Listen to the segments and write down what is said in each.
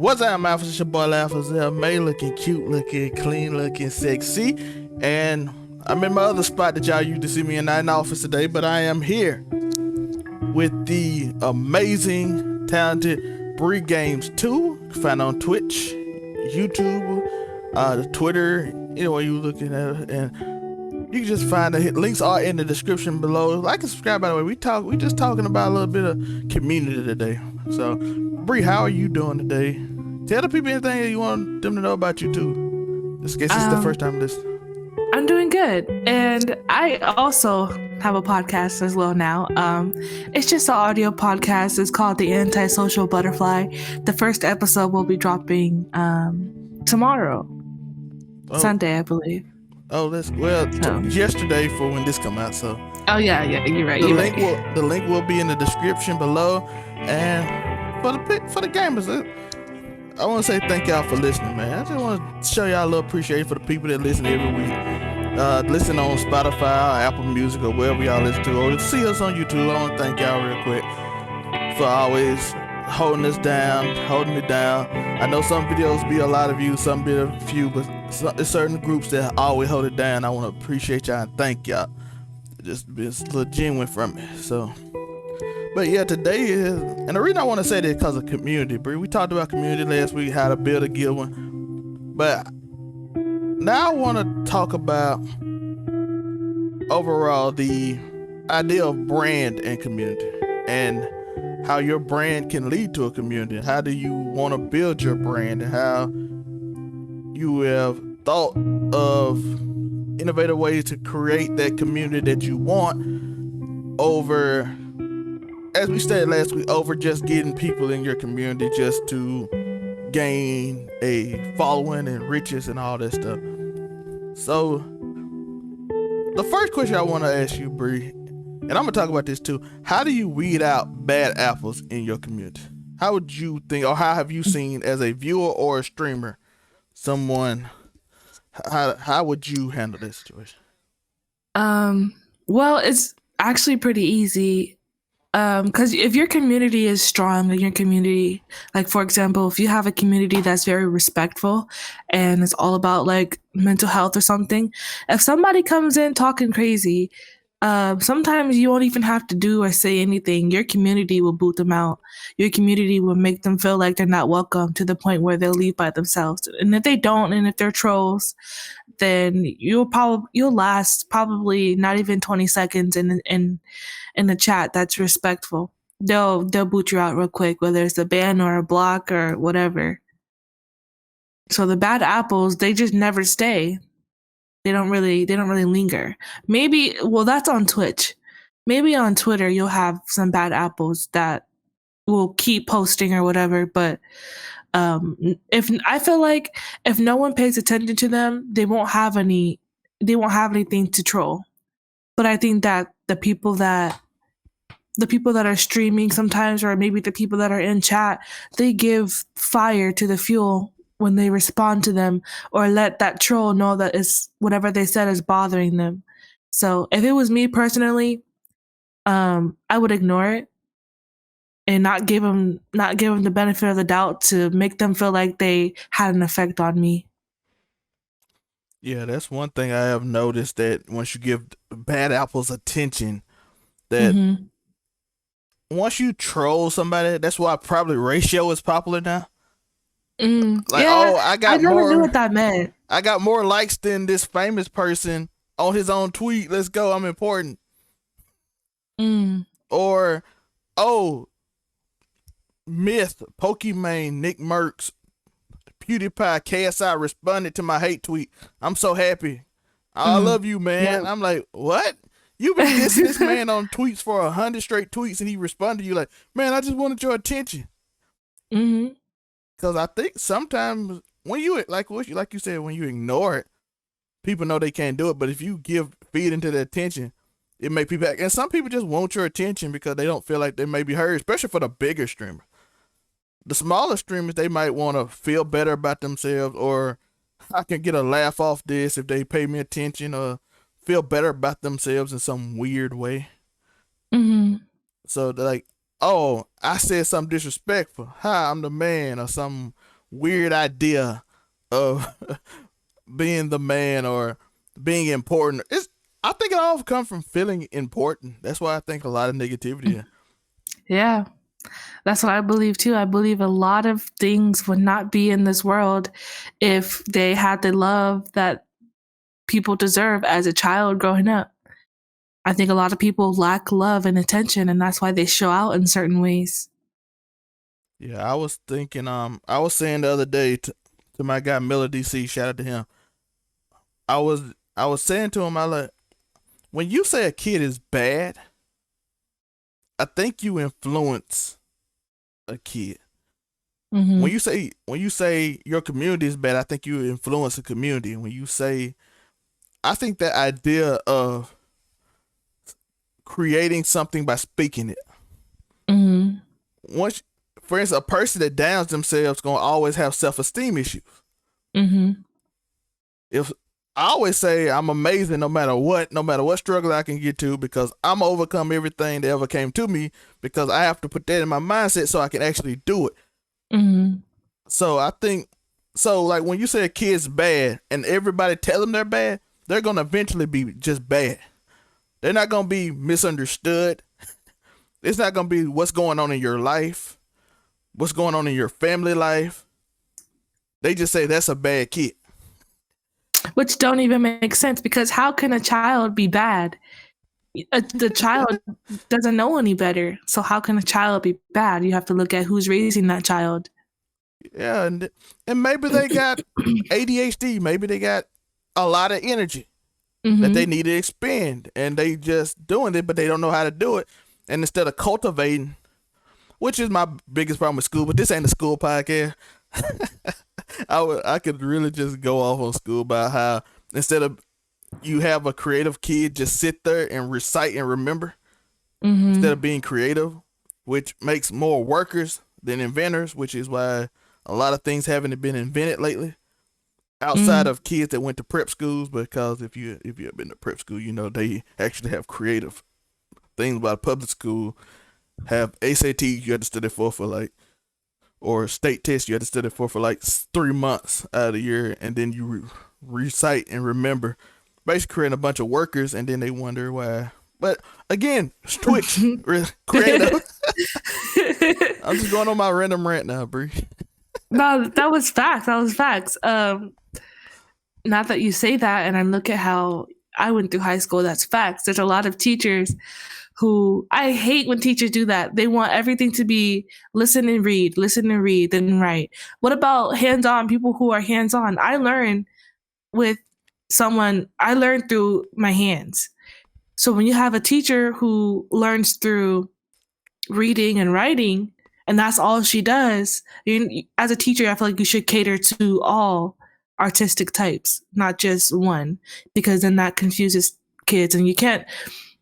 What's up, my It's your boy Laugh May, looking cute, looking clean, looking sexy. And I'm in my other spot that y'all used to see me in the office today, but I am here with the amazing, talented Bree Games 2. Find on Twitch, YouTube, Twitter, anywhere you looking at it. And you can just find the links are in the description below. Like and subscribe, by the way. We just talking about a little bit of community today. So, Bree, how are you doing today? Tell the people anything that you want them to know about you too. Just in case it's the first time listening. I'm doing good, and I also have a podcast as well now. It's just an audio podcast. It's called the Anti-Social Butterfly. The first episode will be dropping tomorrow, Sunday, I believe. Oh, yesterday for when this come out. So. Oh yeah, you're right. The link will be in the description below, and for the gamers, I want to say thank y'all for listening, man. I just want to show y'all a little appreciation for the people that listen every week. Listen on Spotify, Apple Music, or wherever y'all listen to, or see us on YouTube. I want to thank y'all real quick for always holding us down, holding me down. I know some videos be a lot of views, some be a few, but there's certain groups that always hold it down. I want to appreciate y'all and thank y'all. It's a little genuine from me. So, but yeah, today is, and the reason I want to say this because of community, Bree. We talked about community last week, how to build a good one, but now I want to talk about overall the idea of brand and community, and how your brand can lead to a community. How do you want to build your brand, and how you have thought of innovative ways to create that community that you want over, as we said last week, over just getting people in your community just to gain a following and riches and all that stuff. So the first question I want to ask you, Bree, and I'm gonna talk about this too, how do you weed out bad apples in your community? How would you think, or how have you seen as a viewer or a streamer, someone, how would you handle this situation? Well, it's actually pretty easy. Because if your community is strong, and your community, like for example, if you have a community that's very respectful and it's all about like mental health or something, if somebody comes in talking crazy, sometimes you won't even have to do or say anything. Your community will boot them out. Your community will make them feel like they're not welcome, to the point where they'll leave by themselves. And if they don't, and if they're trolls, then you'll last probably not even 20 seconds in the chat that's respectful. They'll boot you out real quick, whether it's a ban or a block or whatever. So the bad apples, they just never stay. They don't really linger. Maybe, well, that's on Twitch. Maybe on Twitter you'll have some bad apples that will keep posting or whatever, but if I feel like if no one pays attention to them, they won't have anything to troll. But I think that the people that are streaming sometimes, or maybe the people that are in chat, they give fire to the fuel when they respond to them, or let that troll know that it's whatever they said is bothering them. So if it was me personally, I would ignore it and not give them the benefit of the doubt to make them feel like they had an effect on me. Yeah, that's one thing I have noticed, that once you give bad apples attention, that once you troll somebody, that's why probably ratio is popular now. I never knew what that meant. I got more likes than this famous person on his own tweet. Let's go, I'm important. Or, Myth, Pokimane, Nick Merckx, PewDiePie, KSI responded to my hate tweet. I'm so happy. I love you, man. Yeah. I'm like, what? You've been dissing this man on tweets for 100 straight tweets, and he responded to you like, man, I just wanted your attention. Because I think sometimes when you, like you said, when you ignore it, people know they can't do it. But if you feed into the attention, it may people back. And some people just want your attention because they don't feel like they may be heard, especially for the bigger streamers. The smaller streamers, they might want to feel better about themselves, or I can get a laugh off this if they pay me attention, or feel better about themselves in some weird way. So they're like, oh, I said something disrespectful. Hi, I'm the man, or something weird idea of being the man or being important. I think it all comes from feeling important. That's why I think a lot of negativity. Yeah, that's what I believe too. I believe a lot of things would not be in this world if they had the love that people deserve as a child growing up. I think a lot of people lack love and attention, and that's why they show out in certain ways. Yeah, I was thinking. I was saying the other day to my guy Miller DC. Shout out to him. I was I was saying to him, I like when you say a kid is bad, I think you influence a kid. Mm-hmm. When you say your community is bad, I think you influence a community. When you say, I think that idea of creating something by speaking it. Mm-hmm. Once, for instance, a person that downs themselves gonna always have self esteem issues. Mm-hmm. If I always say I'm amazing no matter what struggle I can get to, because I'm gonna overcome everything that ever came to me, because I have to put that in my mindset so I can actually do it. Mm-hmm. So I think, so like when you say a kid's bad and everybody tell them they're bad, they're gonna eventually be just bad. They're not gonna be misunderstood. It's not gonna be what's going on in your life, what's going on in your family life. They just say that's a bad kid. Which don't even make sense because how can a child be bad? The child doesn't know any better. So how can a child be bad? You have to look at who's raising that child. Yeah, and maybe they got ADHD. Maybe they got a lot of energy that they Mm-hmm. need to expend, and they just doing it, but they don't know how to do it. And instead of cultivating, which is my biggest problem with school, but this ain't a school podcast. I could really just go off on school about how instead of you have a creative kid just sit there and recite and remember instead Mm-hmm. of being creative, which makes more workers than inventors, which is why a lot of things haven't been invented lately outside Mm-hmm. of kids that went to prep schools. Because if you have been to prep school, you know they actually have creative things. About public school have ACT you had to study for like, or state test you had to study for like 3 months out of the year, and then you recite and remember, basically creating a bunch of workers, and then they wonder why. But again, Twitch creative. I'm just going on my random rant now, Bree. No, that was facts. That was facts. Not that you say that, and I look at how I went through high school. That's facts. There's a lot of teachers who I hate when teachers do that. They want everything to be listen and read, then write. What about hands on people who are hands on? With I learned through my hands. So when you have a teacher who learns through reading and writing, and that's all she does, as a teacher, I feel like you should cater to all artistic types, not just one, because then that confuses kids. And you can't,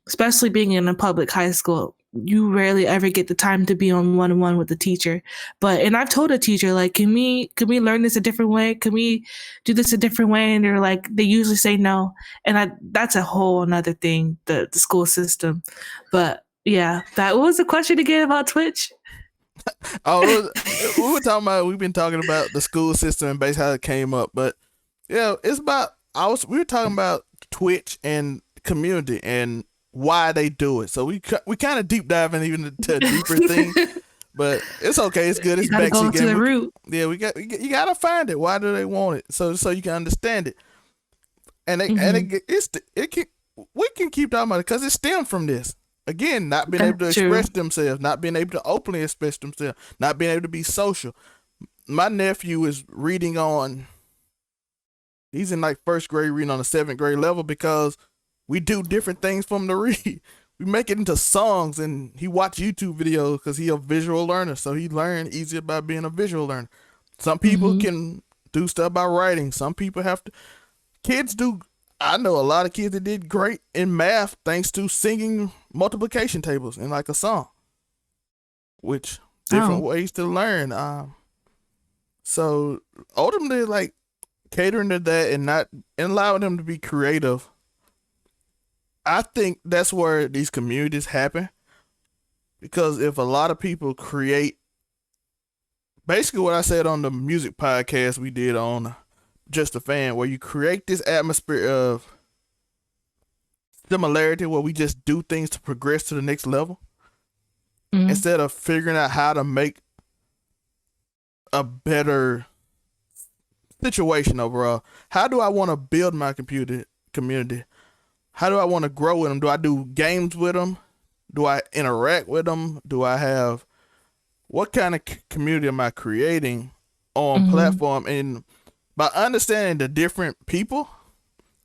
especially being in a public high school, you rarely ever get the time to be on one-on-one with the teacher. And I've told a teacher, like, can we learn this a different way? Can we do this a different way? And they're like, they usually say no. And that's a whole another thing, the school system. But yeah, that was a question again about Twitch. Oh, we've been talking about the school system and basically how it came up, but yeah, it's about we were talking about Twitch and community and why they do it. So we kind of deep diving even into a deeper thing, but it's okay. It's good. You It's gotta go backseat to the game. root. Yeah, you gotta find it. Why do they want it? So you can understand it. Mm-hmm. It can, we can keep talking about it because it stemmed from this. Again, not being able to That's true. express themselves, not being able to openly express themselves, not being able to be social. My nephew is reading on, he's in like first grade reading on the seventh grade level because we do different things for him to read. We make it into songs, and he watch YouTube videos because he a visual learner, so he learned easier by being a visual learner. Some people Mm-hmm. can do stuff by writing. Some people have to. Kids do. I know a lot of kids that did great in math thanks to singing multiplication tables in like a song, which different Oh. ways to learn. So ultimately, like catering to that and not and allowing them to be creative. I think that's where these communities happen, because if a lot of people create basically what I said on the music podcast we did on Just a Fan, where you create this atmosphere of similarity where we just do things to progress to the next level Mm-hmm. instead of figuring out how to make a better situation overall. How do I want to build my community? How do I want to grow with them? Do I do games with them? Do I interact with them? Do I have what kind of community am I creating on Mm-hmm. platform? And by understanding the different people,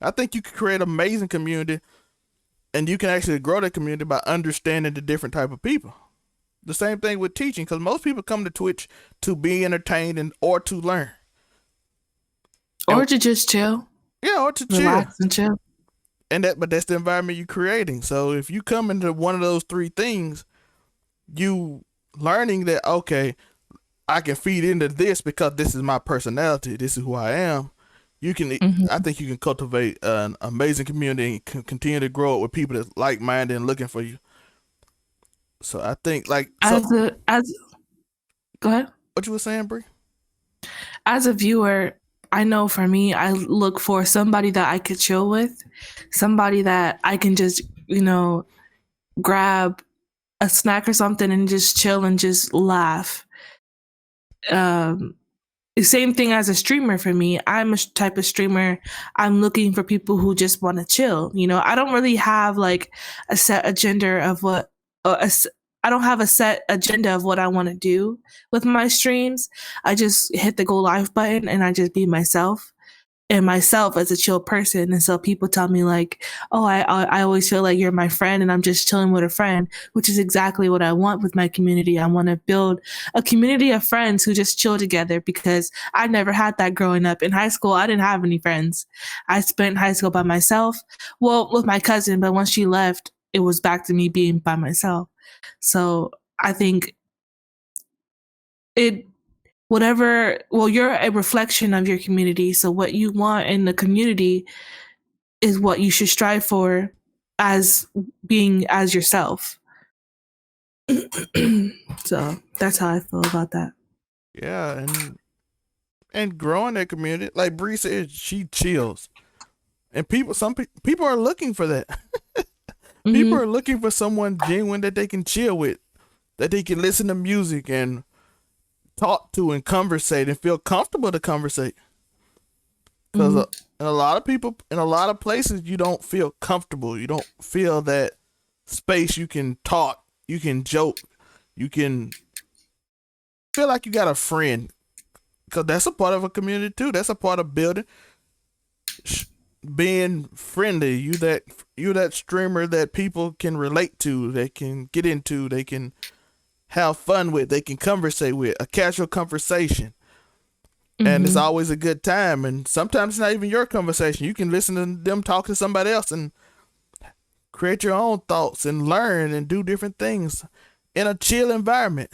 I think you can create an amazing community, and you can actually grow the community by understanding the different type of people. The same thing with teaching, because most people come to Twitch to be entertained and or to learn, and Or to just chill, yeah, or to chill. relax, and chill. And that's the environment you're creating. So if you come into one of those three things, you learning that okay, I can feed into this because this is my personality. This is who I am. You can, I Mm-hmm. think you can cultivate an amazing community and continue to grow it with people that's like minded and looking for you. So I think like so. As go ahead. What you were saying, Brie? As a viewer, I know for me, I look for somebody that I could chill with, somebody that I can just, grab a snack or something and just chill and just laugh. Um, Same thing as a streamer for me. I'm a type of streamer. I'm looking for people who just want to chill. I don't really have like a set agenda of what, I don't have a set agenda of what I want to do with my streams. I just hit the go live button and I just be myself and myself as a chill person. And so people tell me like, oh, I always feel like you're my friend and I'm just chilling with a friend, which is exactly what I want with my community. I want to build a community of friends who just chill together because I never had that growing up. In high school, I didn't have any friends. I spent high school by myself, well, with my cousin, but once she left, it was back to me being by myself. So I think it you're a reflection of your community. So what you want in the community is what you should strive for as being as yourself. So that's how I feel about that. Yeah, and growing that community, like Bree said, she chills, and people are looking for that. People Mm-hmm. are looking for someone genuine that they can chill with, that they can listen to music and talk to and conversate and feel comfortable to conversate. Because Mm-hmm. in a lot of people, in a lot of places, you don't feel comfortable. You don't feel that space. You can talk, you can joke, you can feel like you got a friend. Because that's a part of a community too. That's a part of building, being friendly. You that streamer that people can relate to, they can get into, they can have fun with, they can conversate with, a casual conversation. And it's Mm-hmm. always a good time. And sometimes it's not even your conversation. You can listen to them talk to somebody else and create your own thoughts and learn and do different things in a chill environment.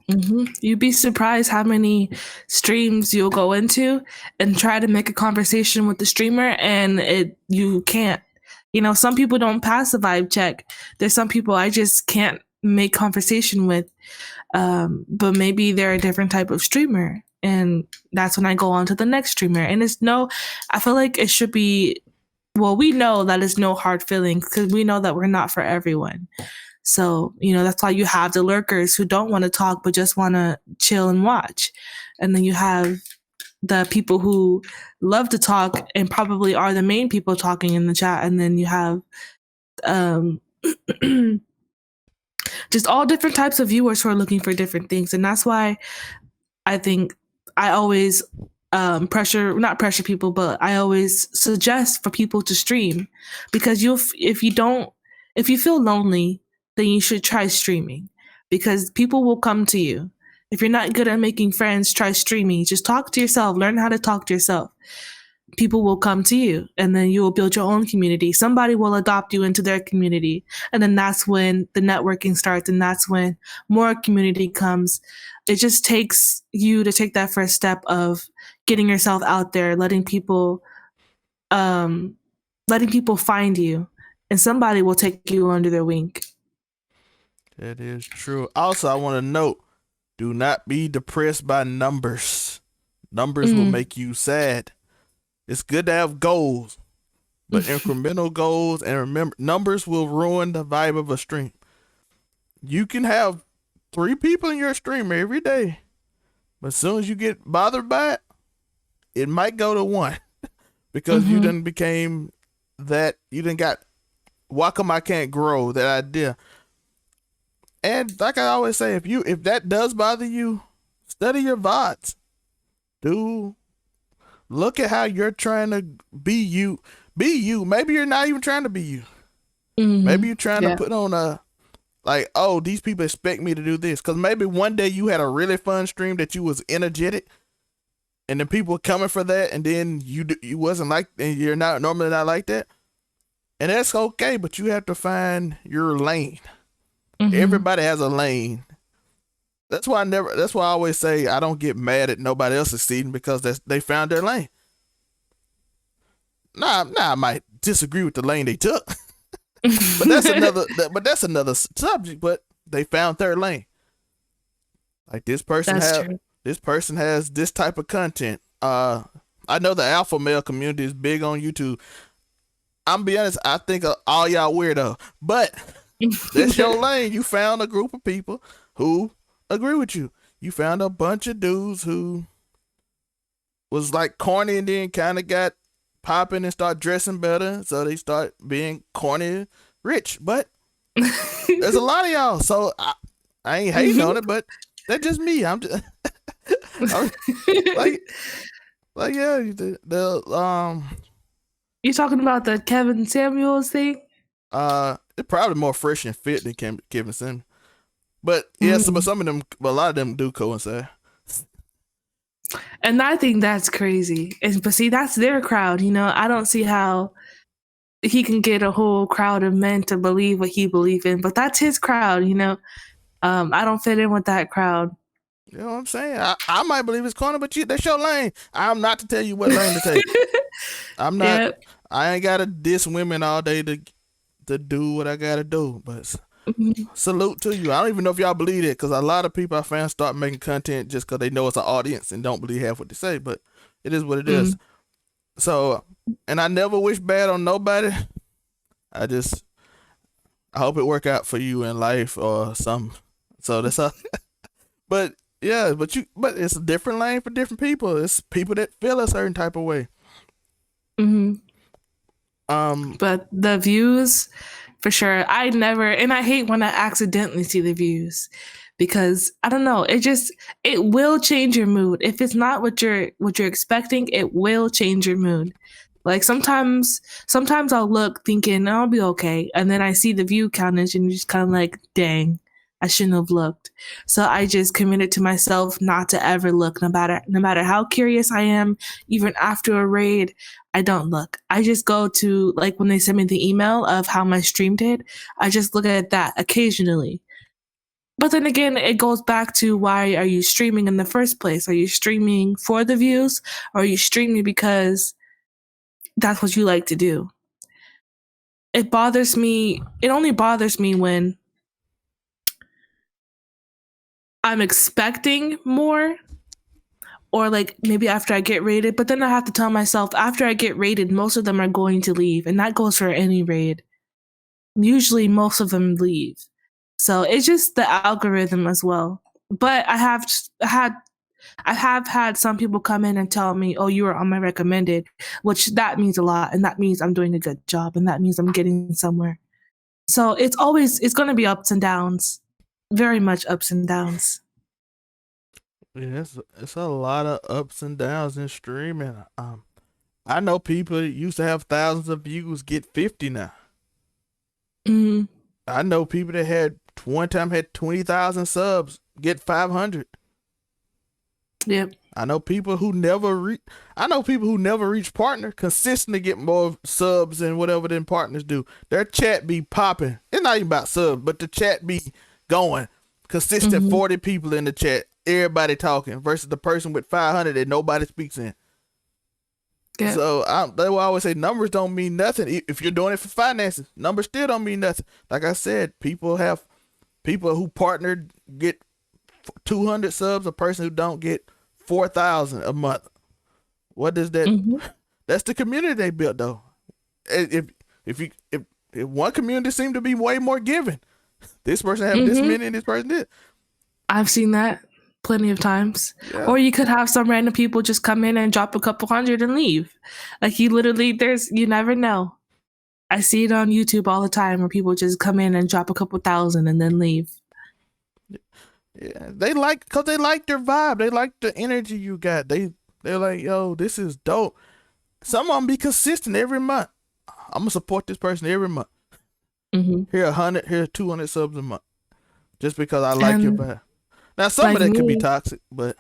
Mm-hmm. You'd be surprised how many streams you'll go into and try to make a conversation with the streamer, and you can't. Some people don't pass the vibe check. There's some people I just can't make conversation with. But maybe they're a different type of streamer, and that's when I go on to the next streamer. And I feel like it should be. Well, we know that it's no hard feelings because we know that we're not for everyone. So, that's why you have the lurkers who don't want to talk but just want to chill and watch. And then you have the people who love to talk and probably are the main people talking in the chat. And then you have um, just all different types of viewers who are looking for different things. And that's why I think I always not pressure people, but I always suggest for people to stream because if you feel lonely, then you should try streaming because people will come to you. If you're not good at making friends, try streaming. Just talk to yourself, learn how to talk to yourself. People will come to you and then you will build your own community. Somebody will adopt you into their community. And then that's when the networking starts and that's when more community comes. It just takes you to take that first step of getting yourself out there, um letting people find you and somebody will take you under their wing. That is true. Also, I want to note Do not be depressed by numbers. Numbers will Mm. make you sad. It's good to have goals, but incremental goals, and remember, numbers will ruin the vibe of a stream. You can have 3 people in your stream every day, but as soon as you get bothered by it, it might go to 1 because you Mm-hmm. done became that. You done got, why come I can't grow, that idea. And like I always say, if that does bother you, study your VODs. Do look at how you're trying to be you. Be you. Maybe you're not even trying to be you. Mm-hmm. Maybe you're trying to Yeah. put on a, like, oh, these people expect me to do this. Because maybe one day you had a really fun stream that you was energetic, and then people were coming for that, and then you wasn't like, and you're not normally not like that, and that's okay. But you have to find your lane. Mm-hmm. Everybody has a lane. That's why I always say I don't get mad at nobody else succeeding, because they found their lane. Nah, I might disagree with the lane they took, but that's another subject. But they found their lane. Like That's true. this person has this type of content. I know the alpha male community is big on YouTube. I'm be honest, I think all y'all weirdo, but that's your lane. You found a group of people who agree with you. You found a bunch of dudes who was like corny and then kind of got popping and start dressing better, so they start being corny rich. But there's a lot of y'all, so I ain't hating on it, but that's just me. I'm like yeah, You talking about the Kevin Samuels thing? it's probably more fresh and fit than Kevin Samuels. But yeah, some of them, a lot of them do coincide. And I think that's crazy. But see, that's their crowd. I don't see how he can get a whole crowd of men to believe what he believes in. But that's his crowd. I don't fit in with that crowd. You know what I'm saying? I might believe it's corner, but that's your lane. I'm not to tell you what lane to take. I'm not. Yep. I ain't gotta diss women all day to do what I gotta do. But salute to you. I don't even know if y'all believe it, because a lot of people I found start making content just because they know it's an audience and don't believe half what they say. But it is what it is. So, and I never wish bad on nobody. I hope it work out for you in life or something. So that's all. But yeah, but it's a different lane for different people. It's people that feel a certain type of way. But the views, for sure. And I hate when I accidentally see the views, because I don't know, it will change your mood. If it's not what you're expecting, it will change your mood. Like sometimes I'll look thinking I'll be okay, and then I see the view countage and you're just kind of like, dang, I shouldn't have looked. So I just committed to myself not to ever look, no matter how curious I am, even after a raid. I don't look. I just go to, like, when they send me the email of how my stream did, I just look at that occasionally. But then again, it goes back to, why are you streaming in the first place? Are you streaming for the views, or are you streaming because that's what you like to do? It only bothers me when I'm expecting more, or like maybe after I get raided, but then I have to tell myself, after I get raided, most of them are going to leave, and that goes for any raid. Usually most of them leave. So it's just the algorithm as well. But I have had some people come in and tell me, oh, you were on my recommended, which that means a lot, and that means I'm doing a good job, and that means I'm getting somewhere. So it's going to be ups and downs, very much ups and downs. Yeah, it's a lot of ups and downs in streaming. I know people that used to have thousands of views get 50 now. I know people that had one time had 20,000 subs get 500. Yep. I know people who never reach partner consistently get more subs than whatever them partners do. Their chat be popping. It's not even about subs, but the chat be going. Consistent 40 people in the chat, everybody talking, versus the person with 500 that nobody speaks in. Yeah. So that's why I always say numbers don't mean nothing. If you're doing it for finances, numbers still don't mean nothing. Like I said, people who partnered get 200 subs, a person who don't get 4,000 a month. What does that? Mm-hmm. That's the community they built, though. If one community seemed to be way more giving, this person have this Mm-hmm. many and this person did. I've seen that plenty of times. Yeah, Or you could have some random people just come in and drop a couple hundred and leave. Like you literally, you never know. I see it on YouTube all the time where people just come in and drop a couple thousand and then leave. yeah. Cause they like your vibe. They like the energy you got. They're like, yo, this is dope. Some of them be consistent every month. I'm gonna support this person every month. Mm-hmm. Here 100, here 200 subs a month, just because I like your And vibe. Now some like of that could be me, toxic, but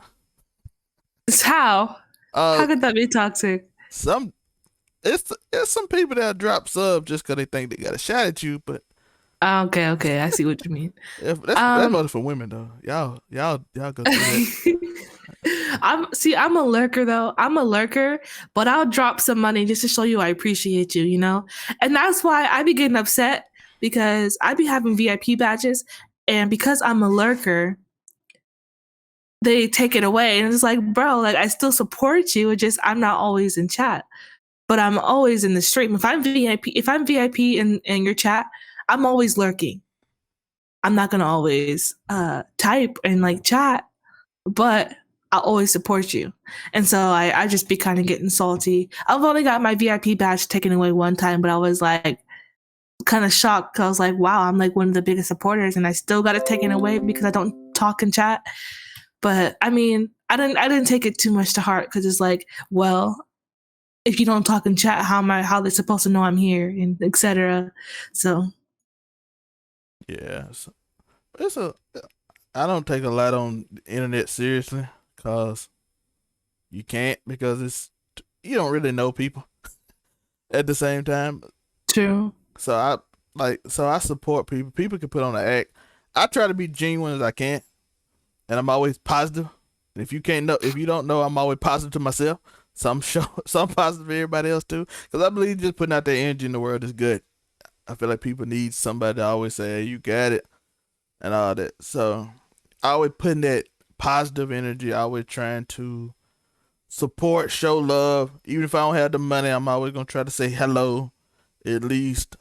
it's how? uh, How could that be toxic? some it's some people that drop subs just because they think they got a shot at you. But Okay, I see what you mean. if that's Um, mostly for women though. Y'all go through that. I'm a lurker though. I'm a lurker, but I'll drop some money just to show you I appreciate you, you know? And that's why I be getting upset because I be having VIP badges and because I'm a lurker, they take it away and it's like, bro, like I still support you. It's just I'm not always in chat. But I'm always in the stream. If I'm VIP in your chat, I'm always lurking. I'm not gonna always type and like chat, but I'll always support you. And so I just be kind of getting salty. I've only got my VIP badge taken away one time, but I was like kind of shocked because I was like, wow, I'm like one of the biggest supporters and I still got it taken away because I don't talk and chat. But I mean, I didn't take it too much to heart because it's like, well, if you don't talk in chat, how they supposed to know I'm here and etc. So Yeah, it's a. I don't take a lot on the internet seriously because you can't because you don't really know people at the same time. true. So I support people. People can put on an act. I try to be genuine as I can, and I'm always positive. And if you don't know, I'm always positive to myself. Some show, some positive to everybody else too. Because I believe just putting out that energy in the world is good. I feel like people need somebody to always say, hey, "You got it," and all that. So I always putting that positive energy. I always trying to support, show love. Even if I don't have the money, I'm always gonna try to say hello, at least.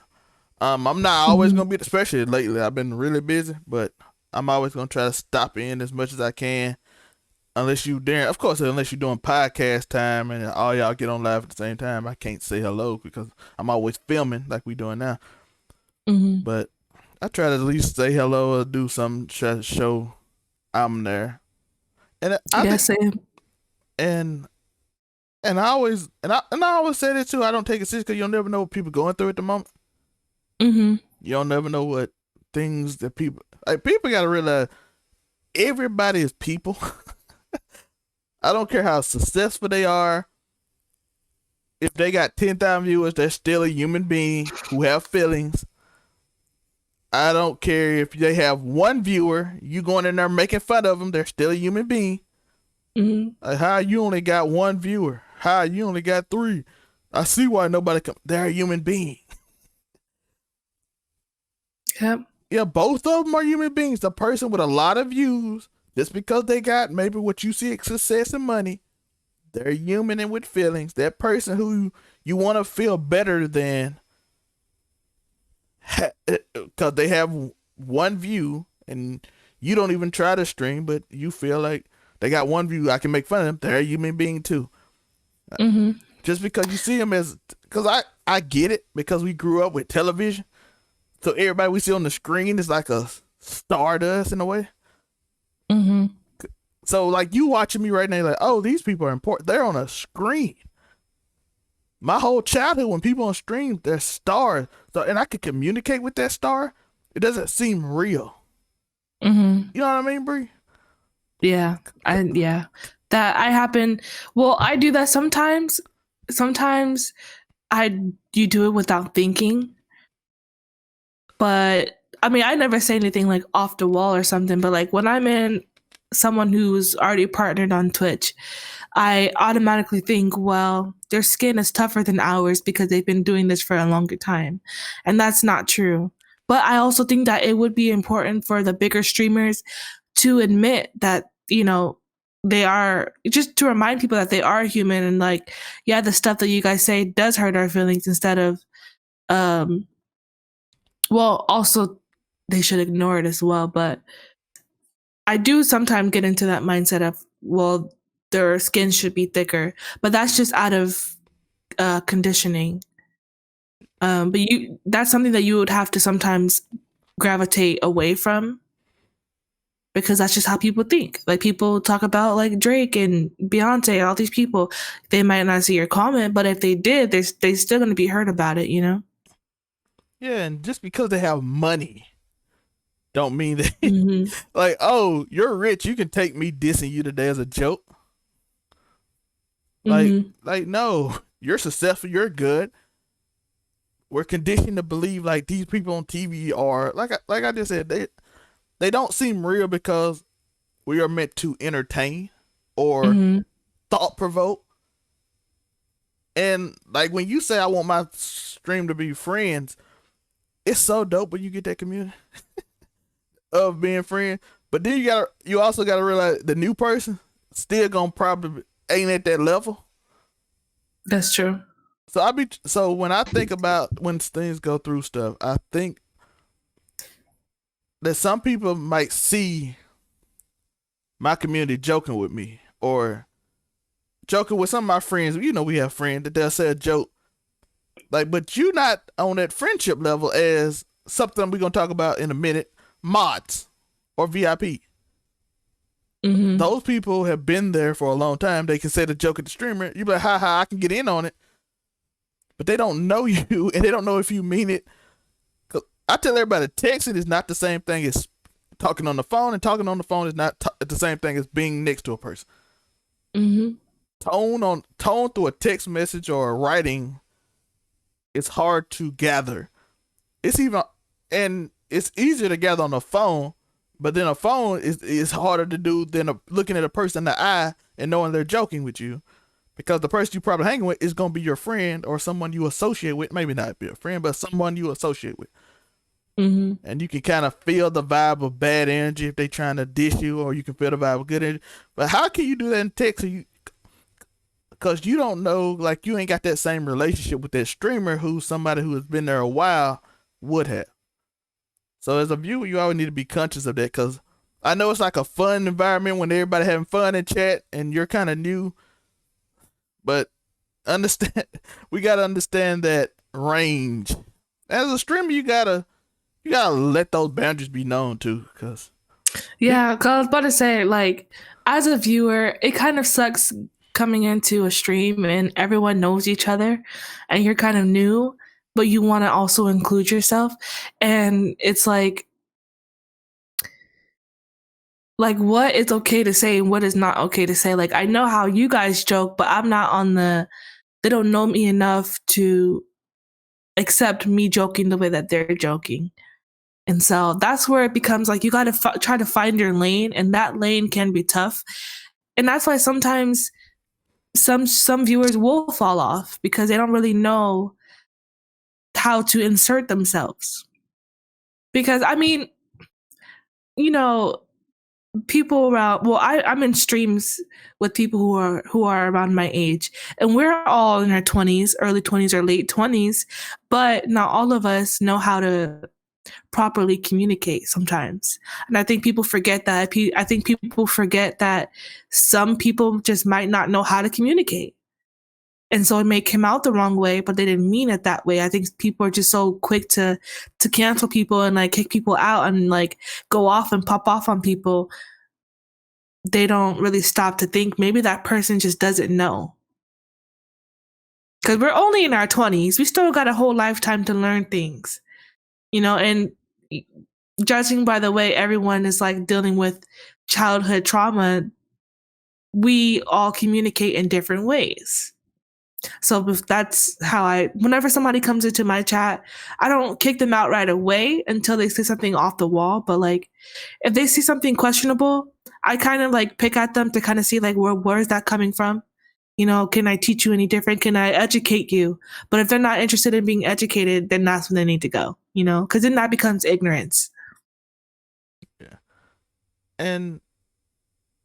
I'm not always Mm-hmm. gonna be, especially lately. I've been really busy, but I'm always gonna try to stop in as much as I can. Unless you dare, of course, unless you're doing podcast time and all y'all get on live at the same time, I can't say hello because I'm always filming like we doing now. Mm-hmm. But I try to at least say hello or do something, try to show I'm there. And I Yeah, think, same. and I always say this too. I don't take it serious because you'll never know what people going through at the moment. Mm-hmm. You'll never know what things that people got to realize. Everybody is people. I don't care how successful they are. If they got 10,000 viewers, they're still a human being who have feelings. I don't care if they have one viewer, you going in there making fun of them, they're still a human being. Mm-hmm. Like, how you only got one viewer? How you only got three? I see why nobody come. They're a human being. Yep. Yeah, both of them are human beings. The person with a lot of views, just because they got maybe what you see as success and money, they're human and with feelings. That person who you want to feel better than, because they have one view and you don't even try to stream, but you feel like they got one view, I can make fun of them. They're a human being too. Mm-hmm. Just because you see them as, because I get it because we grew up with television. So everybody we see on the screen is like a star to us in a way. Mm-hmm. So like you watching me right now, you're like, oh, these people are important. They're on a screen. My whole childhood, when people on stream, they're stars. So and I could communicate with that star. It doesn't seem real. Mm-hmm. You know what I mean, Bree? Yeah. Yeah. That I happen. Well, I do that sometimes. Sometimes you do it without thinking. But I mean, I never say anything like off the wall or something. But like when I'm in someone who's already partnered on Twitch, I automatically think, well, their skin is tougher than ours because they've been doing this for a longer time. And that's not true. But I also think that it would be important for the bigger streamers to admit that, they are, just to remind people that they are human, and like, yeah, the stuff that you guys say does hurt our feelings, instead of, um, well, also they should ignore it as well. But I do sometimes get into that mindset of, well, their skin should be thicker, but that's just out of conditioning. But that's something that you would have to sometimes gravitate away from, because that's just how people think. Like, people talk about like Drake and Beyonce, all these people. They might not see your comment, but if they did, they still going to be hurt about it, Yeah, and just because they have money don't mean that Mm-hmm. like, oh, you're rich, you can take me dissing you today as a joke. Like Mm-hmm. like no, you're successful, you're good. We're conditioned to believe like these people on TV are like I just said, they don't seem real because we are meant to entertain or Mm-hmm. thought provoke. And like when you say I want my stream to be friends, it's so dope when you get that community of being friends. But then you also gotta realize the new person still gonna probably ain't at that level. That's true. So when I think about when things go through stuff, I think that some people might see my community joking with me or joking with some of my friends. You know, we have friends that they'll say a joke, like, but you not on that friendship level as something we're gonna talk about in a minute. Mods or VIP. Mm-hmm. Those people have been there for a long time. They can say the joke at the streamer. You be like, ha ha, I can get in on it, but they don't know you and they don't know if you mean it. I tell everybody, texting is not the same thing as talking on the phone, and talking on the phone is not the same thing as being next to a person. Mm-hmm. Tone through a text message or a writing, it's hard to gather. It's easier to gather on the phone, but then a phone is harder to do than looking at a person in the eye and knowing they're joking with you, because the person you probably hanging with is gonna be your friend or someone you associate with. Maybe not be a friend, but someone you associate with. Mm-hmm. And you can kind of feel the vibe of bad energy if they trying to dish you, or you can feel the vibe of good energy. But how can you do that in text? Because you don't know, like, you ain't got that same relationship with that streamer who's somebody who has been there a while would have. So as a viewer, you always need to be conscious of that, because I know it's like a fun environment when everybody having fun in chat and you're kind of new, but understand we gotta understand that range. As a streamer, you gotta let those boundaries be known too, because Yeah, cause I was about to say, like, as a viewer, it kind of sucks coming into a stream and everyone knows each other, and you're kind of new, but you want to also include yourself, and it's like what is okay to say and what is not okay to say. Like, I know how you guys joke, but I'm not on the. They don't know me enough to accept me joking the way that they're joking. And so that's where it becomes like you got to try to find your lane, and that lane can be tough. And that's why sometimes some viewers will fall off because they don't really know how to insert themselves. Because I mean, you know, people around, well, I'm in streams with people who are around my age, and we're all in our 20s, early 20s or late 20s, but not all of us know how to properly communicate sometimes. And I think people forget that. I think people forget that some people just might not know how to communicate. And so it may come out the wrong way, but they didn't mean it that way. I think people are just so quick to cancel people and like kick people out and like go off and pop off on people. They don't really stop to think maybe that person just doesn't know. Because we're only in our 20s. We still got a whole lifetime to learn things, and judging by the way everyone is like dealing with childhood trauma, we all communicate in different ways. So if that's how whenever somebody comes into my chat, I don't kick them out right away until they say something off the wall. But like, if they see something questionable, I kind of like pick at them to kind of see like, where is that coming from? Can I teach you any different? Can I educate you? But if they're not interested in being educated, then that's when they need to go, because then that becomes ignorance. yeah. And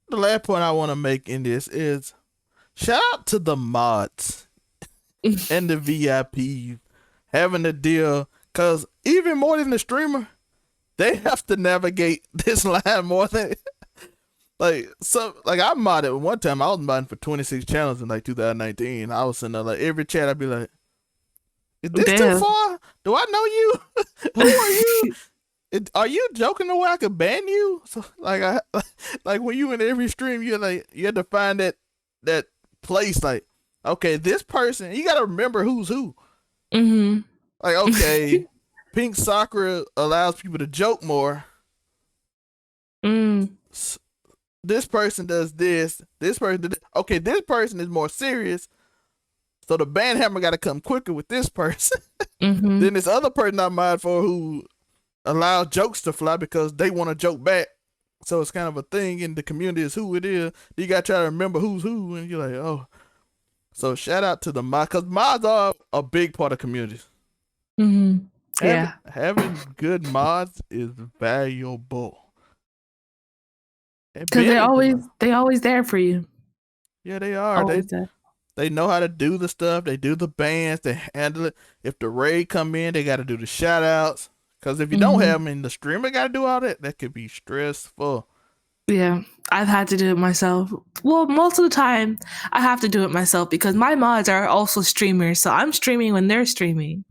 the last point I want to make in this is shout out to the mods and the VIP having to deal, because even more than the streamer, they have to navigate this line more than like I modded one time. I was modding for 26 channels in like 2019. I was sitting there like every chat I'd be like, is this too Damn. far? Do I know you? Who are you? Are you joking the way I could ban you? So like I like when you in every stream, you're like you have to find that place. Like, okay, this person, you gotta remember who's who. Mm-hmm. Like, okay, Pink Sakura allows people to joke more. Mm. This person does this. This person did this. Okay, this person is more serious. So the ban hammer got to come quicker with this person. Mm-hmm. Then this other person I'm mad for who allows jokes to fly because they want to joke back. So it's kind of a thing in the community is who it is. You got to try to remember who's who, and you're like, oh. So shout out to the mods, because mods are a big part of communities. Mm-hmm. Yeah. Having good mods is valuable. Because they always there for you. Yeah, they are. Always there. They know how to do the stuff. They do the bans. They handle it. If the raid come in, they got to do the shout outs. Because if you don't have them in the streamer, got to do all that. That could be stressful. Yeah, I've had to do it myself. Well, most of the time, I have to do it myself because my mods are also streamers. So I'm streaming when they're streaming.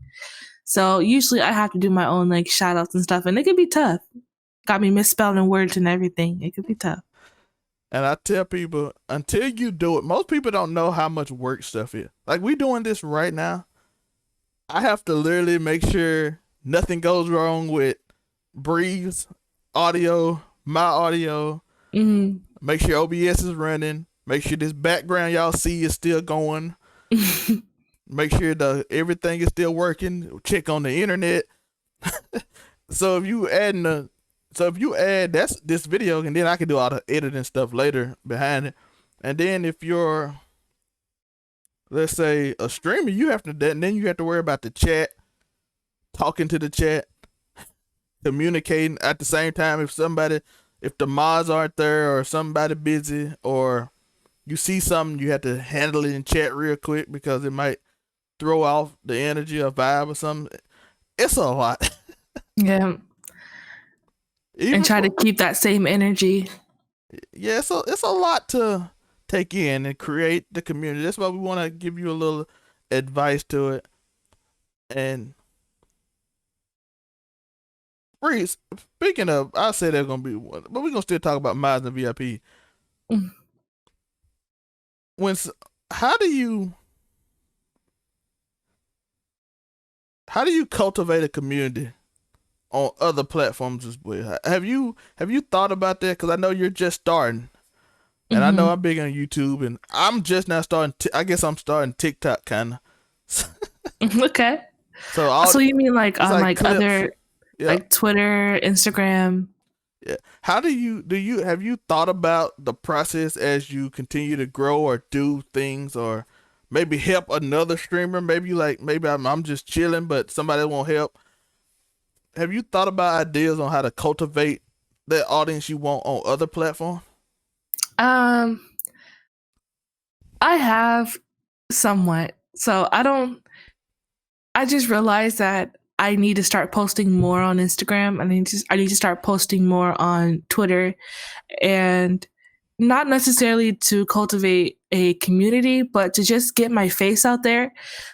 So usually I have to do my own like shout outs and stuff. And it can be tough. Got me misspelling words and everything. It could be tough. And I tell people, until you do it, most people don't know how much work stuff is. Like we doing this right now. I have to literally make sure nothing goes wrong with Bree's audio, my audio. Mm-hmm. Make sure OBS is running. Make sure this background y'all see is still going. Make sure everything is still working. Check on the internet. So if you add this video, and then I can do all the editing stuff later behind it. And then if you're, let's say, a streamer, you have to then you have to worry about the chat, talking to the chat, communicating at the same time. If the mods aren't there or somebody busy or you see something, you have to handle it in chat real quick because it might throw off the energy or vibe or something. It's a lot. Yeah. And try to keep that same energy. Yeah, it's a lot to take in and create the community. That's why we want to give you a little advice to it. And Reese, speaking of, I said there's gonna be one, but we're gonna still talk about mods and VIP. Mm. How do you cultivate a community on other platforms as well? Have you thought about that? Because I know you're just starting, and I know I'm big on YouTube, and I'm just now starting. I guess I'm starting TikTok kind of. Okay. So you mean like on like other, like Twitter, Instagram? Yeah. How do you have you thought about the process as you continue to grow or do things, or maybe help another streamer? Maybe I'm just chilling, but somebody won't help. Have you thought about ideas on how to cultivate that audience you want on other platforms? I have somewhat. So I just realized that I need to start posting more on Instagram. I need to start posting more on Twitter, and not necessarily to cultivate a community, but to just get my face out there,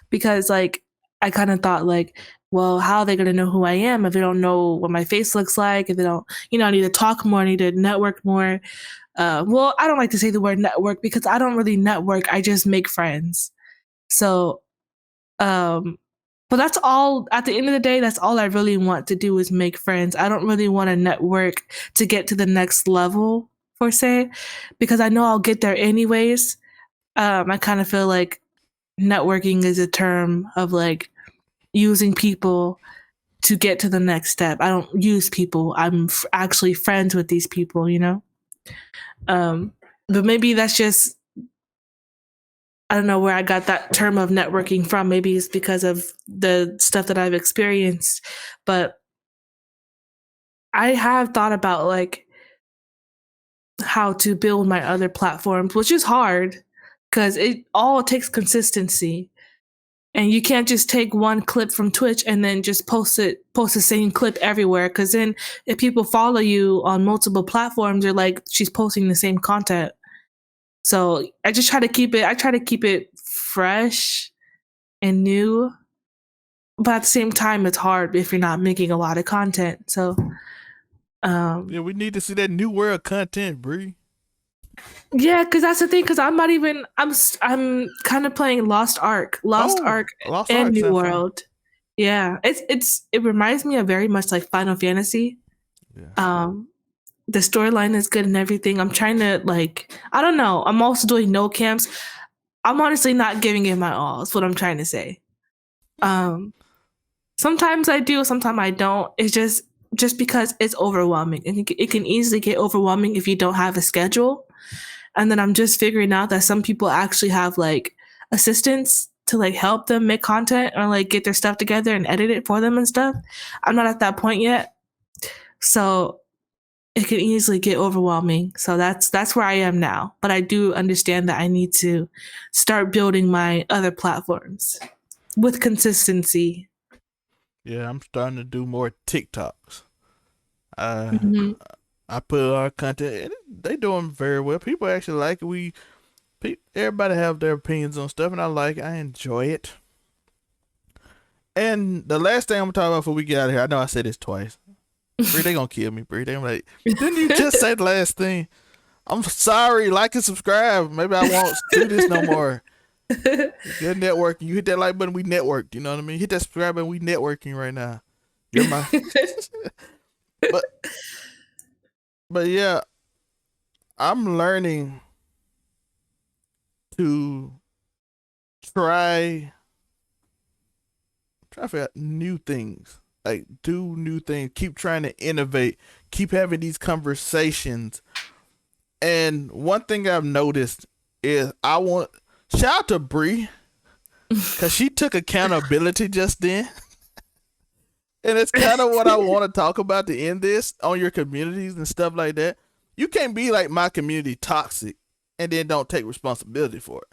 because like I kind of thought like, well, how are they going to know who I am if they don't know what my face looks like? If they don't, I need to talk more, I need to network more. Well, I don't like to say the word network because I don't really network. I just make friends. So, but that's all. At the end of the day, that's all I really want to do is make friends. I don't really want to network to get to the next level, per se, because I know I'll get there anyways. I kind of feel like networking is a term of like using people to get to the next step. I don't use people. I'm actually friends with these people, but maybe that's just, I don't know where I got that term of networking from. Maybe it's because of the stuff that I've experienced, but I have thought about like how to build my other platforms, which is hard because it all takes consistency. And you can't just take one clip from Twitch and then just post the same clip everywhere. Because then, if people follow you on multiple platforms, they're like, she's posting the same content. So I just try to keep it. I try to keep it fresh and new, but at the same time, it's hard if you're not making a lot of content. So, Yeah, we need to see that new world content, Bree. yeah, because that's the thing. Because I'm not even. I'm kind of playing Lost Oh, Ark, Lost and Ark New sound fun. World. Yeah, it reminds me of very much like Final Fantasy. Yeah. Um, the storyline is good and everything. I'm trying to like. I don't know. I'm also doing no camps. I'm honestly not giving it my all. That's what I'm trying to say. Um, Sometimes I do, sometimes I don't. It's just because it's overwhelming. And it can easily get overwhelming if you don't have a schedule. And then I'm just figuring out that some people actually have like assistants to like help them make content or like get their stuff together and edit it for them and stuff. I'm not at that point yet. So it can easily get overwhelming. So that's where I am now. But I do understand that I need to start building my other platforms with consistency. Yeah, I'm starting to do more TikToks. Uh, Mhm. I put our content, and they doing very well. People actually like it. Everybody have their opinions on stuff, and I like it. I enjoy it. And the last thing I'm gonna talk about before we get out of here, I know I said this twice. Bree, they gonna kill me, Bree. They gonna like, didn't you just say the last thing? I'm sorry. Like and subscribe. Maybe I won't do this no more. Good networking. You hit that like button, we networked. You know what I mean? Hit that subscribe button, we networking right now. You're my, but yeah, I'm learning to try try to figure out new things. Like do new things. Keep trying to innovate. Keep having these conversations. And one thing I've noticed is I want shout out to Bree because she took accountability just then. And it's kind of what I want to talk about to end this on your communities and stuff like that. You can't be like my community toxic and then don't take responsibility for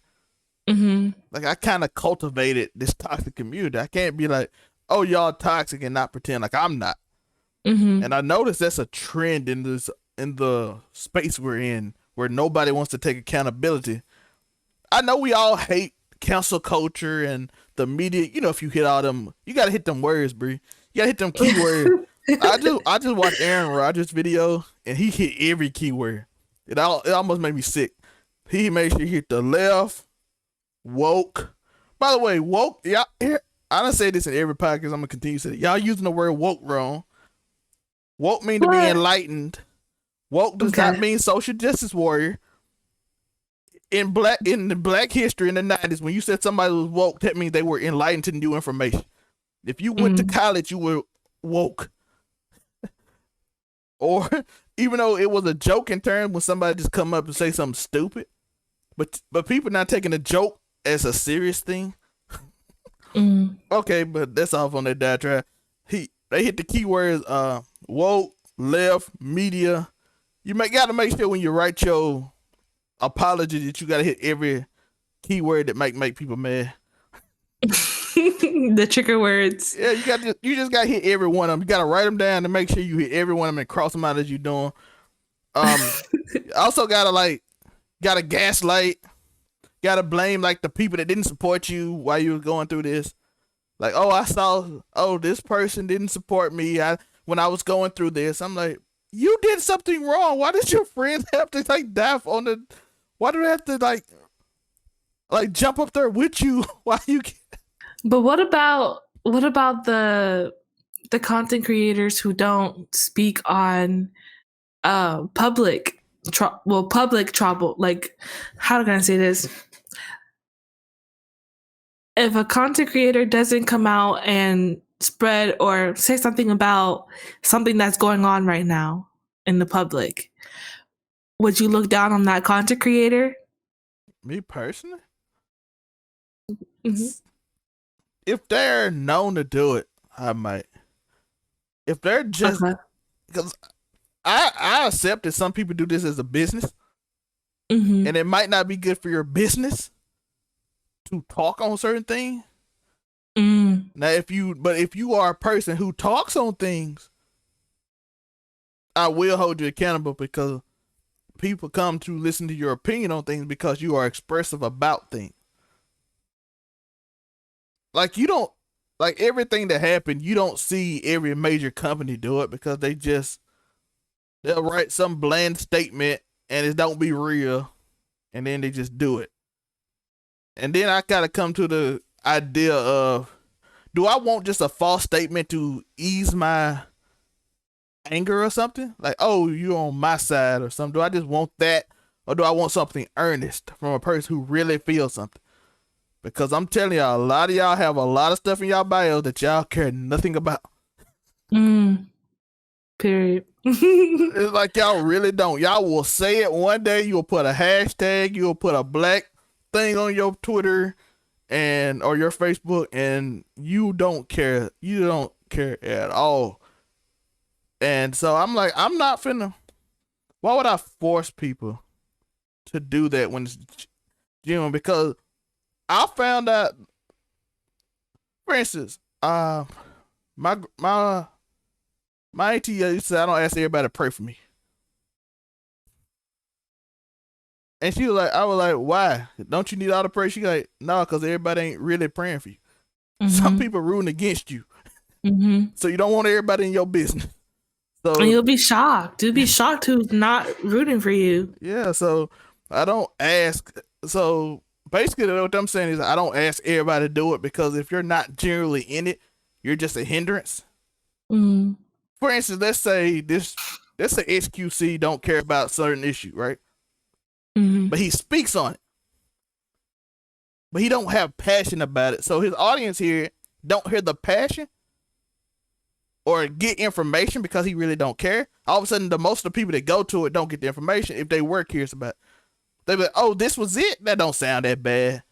it. Hmm. Like I kind of cultivated this toxic community. I can't be like, oh y'all toxic and not pretend like I'm not. Hmm. And I noticed that's a trend in the space we're in where nobody wants to take accountability. I know we all hate cancel culture and the media. You know, if you hit all them, you gotta hit them words, Bree. You gotta hit them keywords. I just watched Aaron Rodgers video and he hit every keyword. It almost made me sick. He made sure he hit the left, woke. By the way, woke. Yeah, I don't say this in every podcast. I'm gonna continue to say it. Y'all using the word woke wrong. Woke mean to be What? enlightened. Woke does Okay. not mean social justice warrior. In the black history in the 90s, when you said somebody was woke, that means they were enlightened to new information. If you went to Mm. college, you were woke. Or even though it was a joke in terms when somebody just come up and say something stupid, but people not taking a joke as a serious thing. Mm. Okay, but that's off on that diatribe. They hit the keywords woke, left, media. Gotta make sure when you write your apology that you gotta hit every keyword that make people mad. The trigger words. Yeah, you just gotta hit every one of them. You gotta write them down to make sure you hit every one of them and cross them out as you doing. Also gotta gaslight, gotta blame like the people that didn't support you while you were going through this. Like, oh, I saw, oh, this person didn't support me. When I was going through this, I'm like, you did something wrong. Why does your friends have to like dive on the? Why do they have to like jump up there with you? Why you? But what about the content creators who don't speak on public trouble? Like, how can I say this? If a content creator doesn't come out and spread or say something about something that's going on right now in the public, would you look down on that content creator? Me personally, Hmm. if they're known to do it, I might. If they're just Okay. because I accept that some people do this as a business, Mm-hmm. and it might not be good for your business to talk on certain things. Mm. Now, if you are a person who talks on things, I will hold you accountable because people come to listen to your opinion on things because you are expressive about things. Like you don't like everything that happened. You don't see every major company do it because they'll write some bland statement and it don't be real, and then they just do it. And then I gotta come to the idea of, do I want just a false statement to ease my anger or something? Like, oh, you're on my side or something. Do I just want that? Or do I want something earnest from a person who really feels something? Because I'm telling y'all, a lot of y'all have a lot of stuff in y'all bio that y'all care nothing about. Mm. Period. It's like y'all really don't. Y'all will say it one day, you'll put a hashtag, you'll put a black thing on your Twitter and or your Facebook, and you don't care. You don't care at all. And so I'm like, I'm not finna. Why would I force people to do that when it's genuine? Because I found out, for instance, my auntie used to say I don't ask everybody to pray for me, and she was like, I was like, why? Don't you need all the prayer? She like, no, because everybody ain't really praying for you. Some Mm-hmm. people rooting against you, Mm-hmm. so you don't want everybody in your business. And So you'll be shocked. You'll be shocked who's not rooting for you. yeah, so I don't ask. So basically, what I'm saying is I don't ask everybody to do it because if you're not generally in it, you're just a hindrance. Mm. For instance, let's say HQC don't care about certain issue, right? Mm-hmm. But he speaks on it, but he don't have passion about it. So his audience here don't hear the passion or get information because he really don't care. All of a sudden, the most of the people that go to it don't get the information if they were curious about it. They be like, oh, this was it? That don't sound that bad.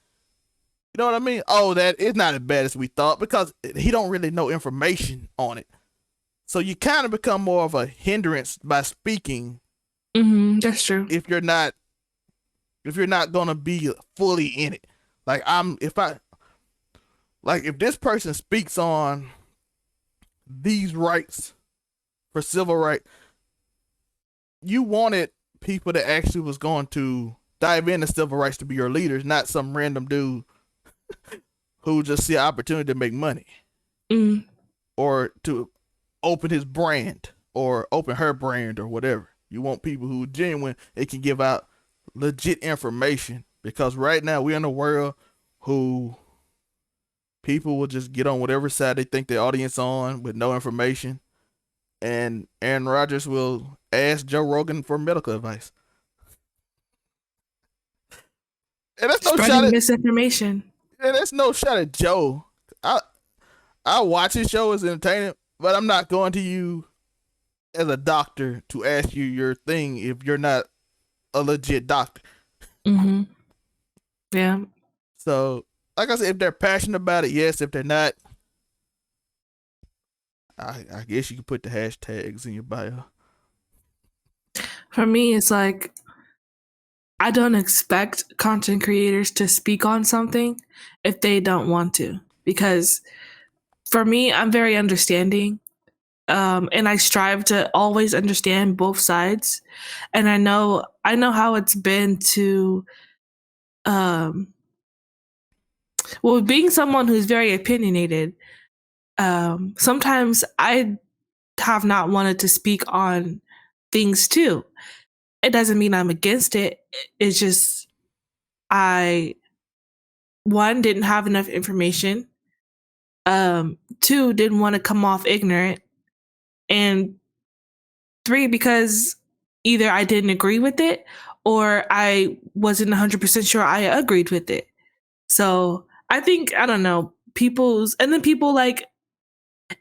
You know what I mean? Oh, that it's not as bad as we thought because he don't really know information on it. So you kind of become more of a hindrance by speaking Mm-hmm. That's true. if you're not gonna be fully in it. Like if this person speaks on these rights for civil rights, you wanted people that actually was going to dive into civil rights to be your leaders, not some random dude who just see an opportunity to make money Mm. or to open his brand or open her brand or whatever. You want people who are genuine and can give out legit information because right now we're in a world who people will just get on whatever side they think their audience on with no information, and Aaron Rodgers will ask Joe Rogan for medical advice. And that's no shot Spreading at misinformation. Joe. I I watch his show as entertainment, but I'm not going to you as a doctor to ask you your thing if you're not a legit doctor. Mm-hmm. Yeah. So, like I said, if they're passionate about it, yes. If they're not, I guess you can put the hashtags in your bio. For me, it's like I don't expect content creators to speak on something if they don't want to. Because for me, I'm very understanding. And I strive to always understand both sides. And I know how it's been to um well, being someone who's very opinionated, sometimes I have not wanted to speak on things too. It doesn't mean I'm against it. It's just I one didn't have enough information. Two didn't want to come off ignorant, and three because either I didn't agree with it or I wasn't 100% sure I agreed with it. So I think I don't know people's and then people like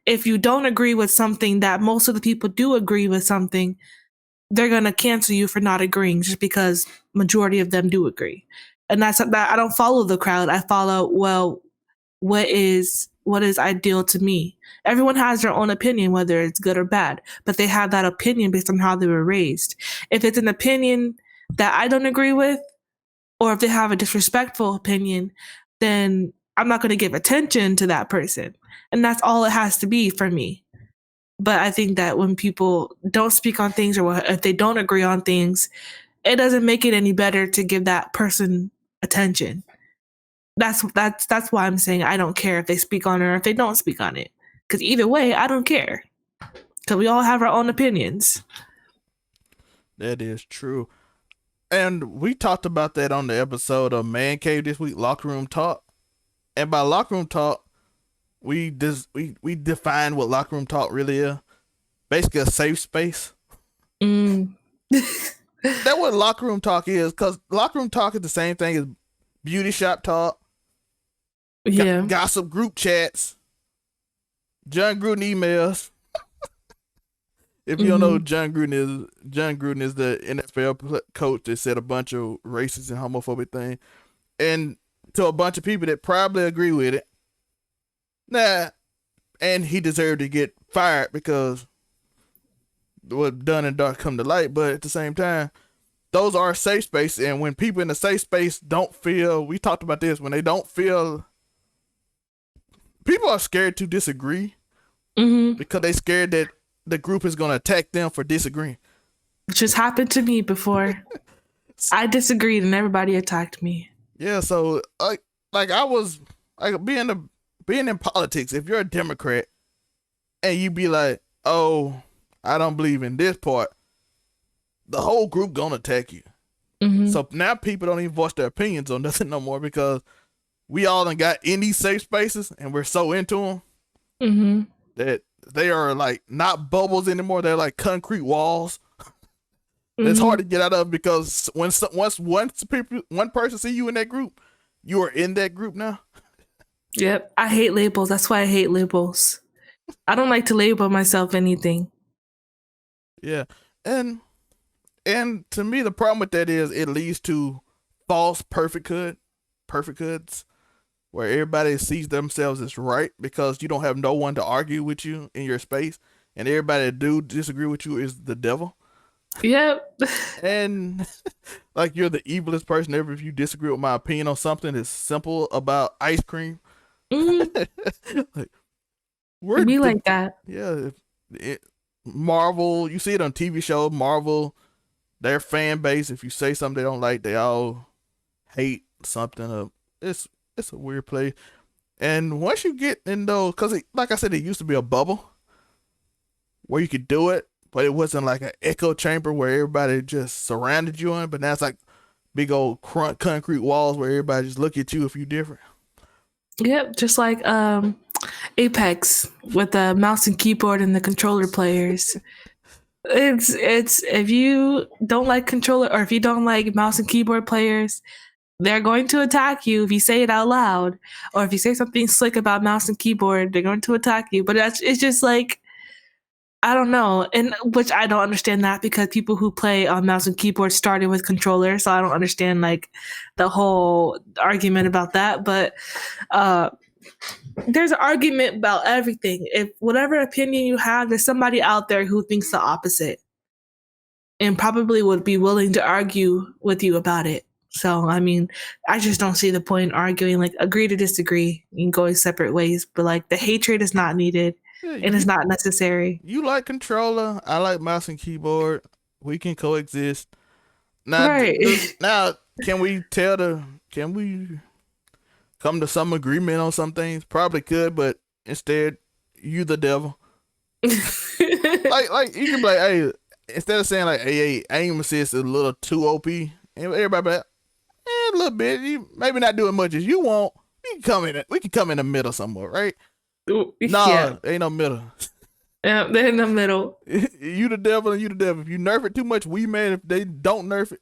if you don't agree with something that most of the people do agree with something, they're gonna cancel you for not agreeing just because majority of them do agree. And that's that I don't follow the crowd. I follow well. what is ideal to me. Everyone has their own opinion, whether it's good or bad, but they have that opinion based on how they were raised. If it's an opinion that I don't agree with, or if they have a disrespectful opinion, then I'm not going to give attention to that person. And that's all it has to be for me. But I think that when people don't speak on things, or if they don't agree on things, it doesn't make it any better to give that person attention. That's why I'm saying I don't care if they speak on it or if they don't speak on it. Because either way, I don't care. Because we all have our own opinions. That is true. And we talked about that on the episode of Man Cave this week, Locker Room Talk. And by locker room talk, we define what locker room talk really is. Basically a safe space. That's what locker room talk is, because locker room talk is the same thing as beauty shop talk, gossip group chats, John Gruden emails. If you don't know who John Gruden is the NFL coach that said a bunch of racist and homophobic things, and to a bunch of people that probably agree with it. And he deserved to get fired because what done and dark come to light. But at the same time, those are safe spaces, and when people in the safe space don't feel, we talked about this, when they don't feel, people are scared to disagree because they scared that the group is going to attack them for disagreeing. Which has happened to me before. I disagreed and everybody attacked me. Yeah, so like I was like being in politics, if you're a Democrat and you be like, oh, I don't believe in this part, the whole group gonna attack you. So now people don't even voice their opinions on nothing no more, because we all done got in these safe spaces and we're so into them that they are like not bubbles anymore. They're like concrete walls. It's hard to get out of, because once one person see you in that group, you are in that group now. Yep, I hate labels. That's why I hate labels. I don't like to label myself anything. Yeah, and to me, the problem with that is it leads to false perfecthoods, where everybody sees themselves as right because you don't have no one to argue with you in your space, and everybody that do disagree with you is the devil. Yep. And like you're the evilest person ever if you disagree with my opinion on something that's simple about ice cream. Like, be like that. Yeah. Marvel, you see it on TV show, Marvel, their fan base, if you say something they don't like, they all hate something. It's a weird place. And once you get in those, because like I said, it used to be a bubble where you could do it, but it wasn't like an echo chamber where everybody just surrounded you in. But now it's like big old concrete walls where everybody just look at you if you different. Yep, just like Apex with the mouse and keyboard and the controller players. It's if you don't like controller, or if you don't like mouse and keyboard players, they're going to attack you if you say it out loud, or if you say something slick about mouse and keyboard, they're going to attack you. But it's just like, I don't know, and which I don't understand that, because people who play on mouse and keyboard started with controllers, so I don't understand like the whole argument about that. But there's an argument about everything. If whatever opinion you have, there's somebody out there who thinks the opposite, and probably would be willing to argue with you about it. So, I mean, I just don't see the point in arguing. Like, agree to disagree. You can go separate ways, but like the hatred is not needed. Yeah, and it's not necessary. You like controller, I like mouse and keyboard. We can coexist. Now, right. Now, can we come to some agreement on some things? Probably could, but instead, you the devil. like you can be like, hey, instead of saying like, hey, aim assist is a little too OP, and everybody be like, a little bit. You maybe not do as much as you want. We can come in the middle somewhere, right? No, ain't no middle. Yeah, they're in the middle. You the devil and you the devil. If you nerf it too much, we mad. If they don't nerf it,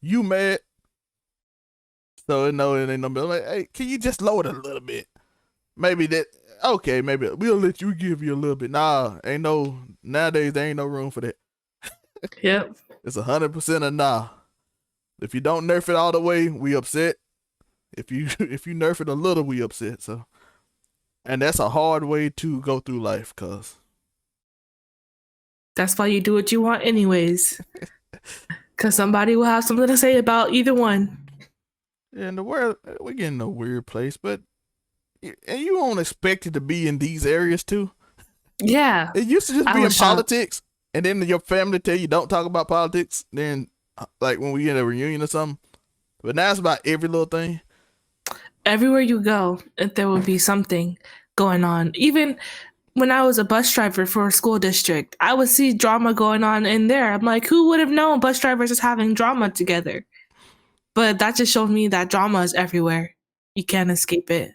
you mad. So no, it ain't no middle. Like, hey, can you just lower it a little bit? Maybe that. Okay, maybe we'll let you give you a little bit. Nah, nowadays there ain't no room for that. Yep. It's 100% a nah. If you don't nerf it all the way, we upset. If you if you nerf it a little, we upset. So, and that's a hard way to go through life, cause That's why you do what you want anyways. Cause somebody will have something to say about either one. in the world we're getting a weird place, but and you don't expect it to be in these areas too. Yeah. It used to just I be in was shocked. politics, and then your family tell you don't talk about politics. Then, like when we in a reunion or something, but now it's about every little thing. Everywhere you go, there will be something going on. Even when I was a bus driver for a school district, I would see drama going on in there. I'm like, who would have known bus drivers is having drama together? But that just showed me that drama is everywhere. You can't escape it.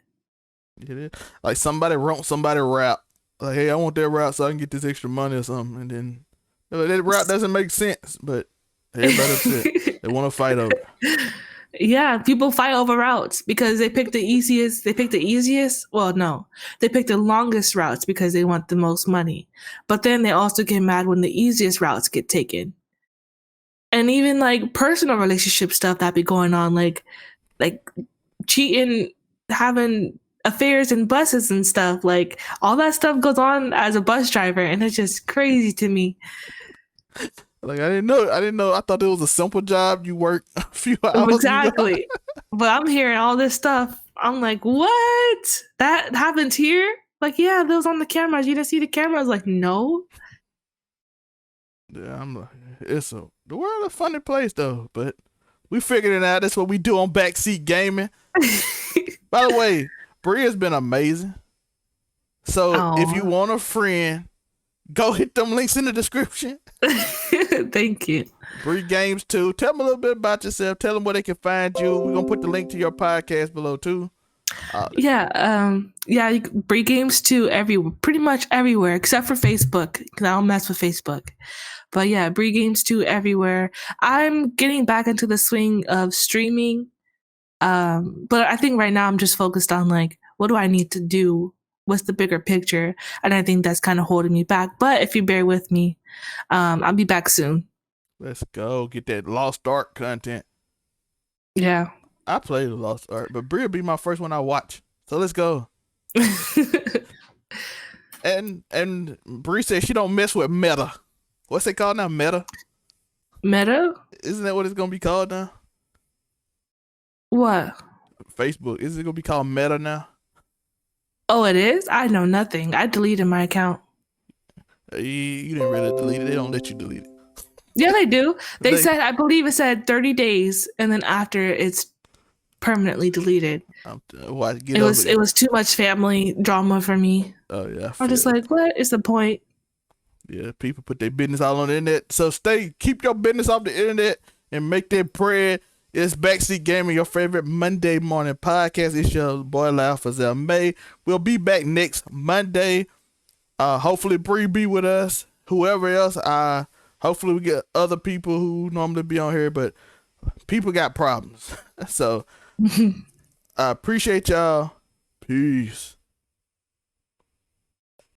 It is. Like somebody wrote somebody rap. Like, hey, I want that route so I can get this extra money or something, and then that route doesn't make sense, but everybody upset. They want to fight over it. Yeah, people fight over routes because they pick the easiest. They pick the easiest. Well, no, they pick the longest routes because they want the most money. But then they also get mad when the easiest routes get taken. And even like personal relationship stuff that be going on, like cheating, having affairs in buses and stuff. Like all that stuff goes on as a bus driver, and it's just crazy to me. Like I didn't know. I thought it was a simple job. You work a few hours. Exactly. But I'm hearing all this stuff. I'm like, what? That happens here? Like, yeah, those on the cameras. You didn't see the cameras? Like, no. Yeah, I'm like, the world a funny place though, but we figured it out. That's what we do on Backseat Gaming. By the way, Bree has been amazing. So if you want a friend, go hit them links in the description. Thank you. Bree Games too. Tell them a little bit about yourself. Tell them where they can find you. We're gonna put the link to your podcast below too. Bree Games too pretty much everywhere except for Facebook because I don't mess with Facebook. But yeah, Bree Games too everywhere. I'm getting back into the swing of streaming. But I think right now I'm just focused on like, what do I need to do? What's the bigger picture? And I think that's kind of holding me back. But if you bear with me, I'll be back soon. Let's go get that Lost Ark content. Yeah. I played the Lost Ark, but Brie will be my first one I watch. So let's go. and Brie said she don't mess with Meta. What's it called now? Meta? Meta? Isn't that what it's gonna be called now? What? Facebook. Is it gonna be called Meta now? Oh, it is? I know nothing. I deleted my account. You didn't really delete it. They don't let you delete it. Yeah, they do. They said, I believe it said 30 days, and then after it's permanently deleted. It was too much family drama for me. Oh yeah. I'm just like, what is the point? Yeah, people put their business all on the internet. So keep your business off the internet and make that bread. It's Backseat Gaming, your favorite Monday morning podcast. It's your boy Laughazel May. We'll be back next Monday. Hopefully Bree be with us. Whoever else, hopefully we get other people who normally be on here, but people got problems. So I appreciate y'all. Peace.